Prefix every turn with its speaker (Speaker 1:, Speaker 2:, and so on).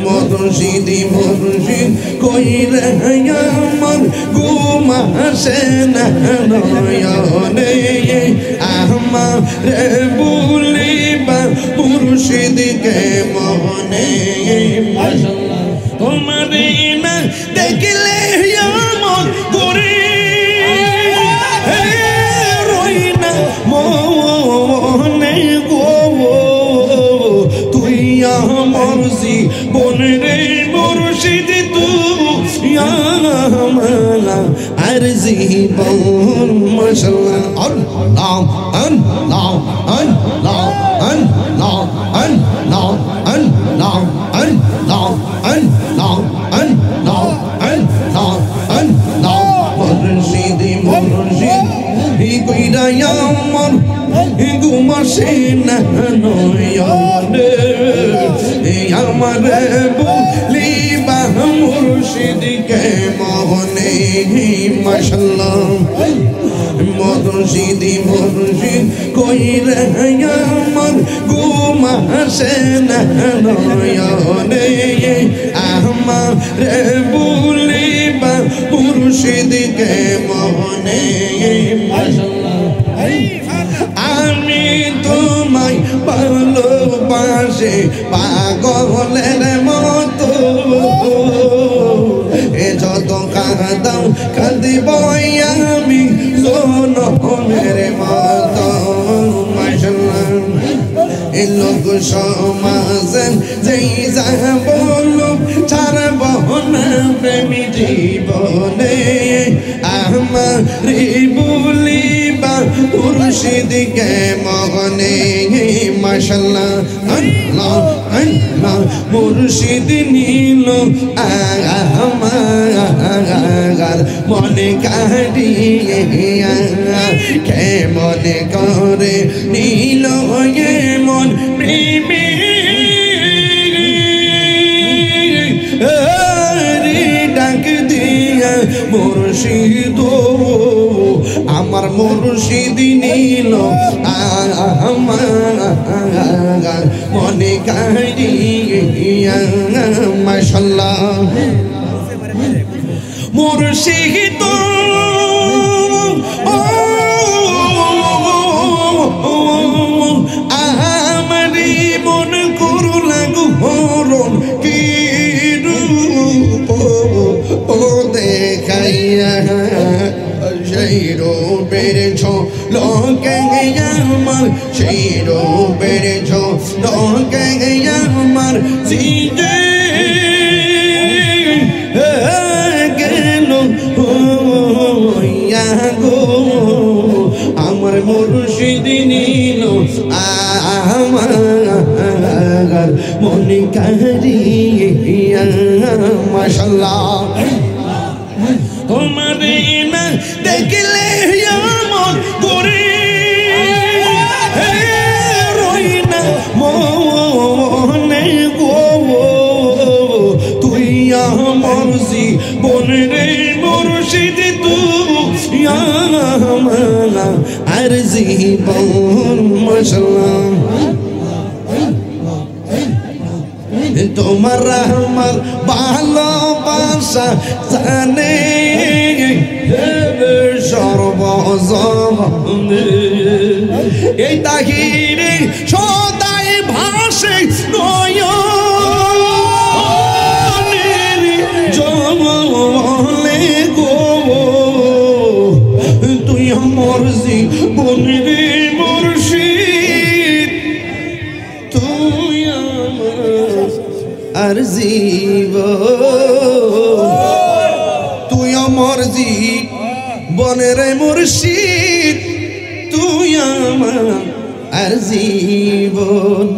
Speaker 1: মুর্শিদি মুর্শিদ কইরে আমার ঘুম আসে না নয়নে আমার বলিবা মুর্শিদকে মনে তোমারে না দেখলে আমার করে রই না মনে গো তুই আমার জীবনের মুর্শিদ তুই আমার আর জীবন মাশাআল্লাহ আল্লাহ আল্লাহ আল্লাহ আল্লাহ আল্লাহ আল্লাহ আল্লাহ আল্লাহ আল্লাহ আল্লাহ আল্লাহ মুর্শিদি মুর্শিদ হি কইরা আমার ঘুমাসে না নয়নে আমার বলিবা মুর্শিদকে মনে মাশাআল্লাহ মুর্শিদি মুর্শিদ কইরে আমার ঘুম আসে না নয়নে আমার বলিবা মুর্শিদকে মনে মাশাআল্লাহ আমি তোমায় ভালোবাসি পাগলের মতো এ যত কাঁদাও কাঁদিব আমি জনমের মতো মাশাআল্লাহ এ লোক সমাজে যেই যা বলুক ছাড়ব না প্রেমী জীবনে আমার বলিবা মুর্শিদকে মনে মাশাআল্লাহ আল্লাহ আল্লাহ মুর্শিদ নীল আমার মনে কাটিয়ে কে মনে করে নীল মন প্রেমী ডাক দিয়া মুর্শিদ আমার মুর্শিদ নীল আমার মনে কাটিয়া মাশাআল্লাহ মুর্শিদ আমারি মন করু লাগু হরণ কি রূপ ও দেখাইয়া সেই রূপের ঝলকে আমার সেই রূপের ঝলকে আমার সিজে গেল গো আমার মুর্শিদ নীল আমার মনে কারিয়া মাশাআল্লাহ তোমারে না দেখলে আমার করে রই না মনে গো তুই আমার জীবনের মুর্শিদ তুই আমার আর জীবন মাশাআল্লাহ তোমার আমার ভালোবাসা জানে সর্বজনে এই তাহিরে সদাই ভাসে নয়নের জলে গো তুই আমার জীবনের মুর্শিদ তুই আমার আর জীবন তুই আমার জীবনের মুর্শিদ তুই আমার আর জীবন।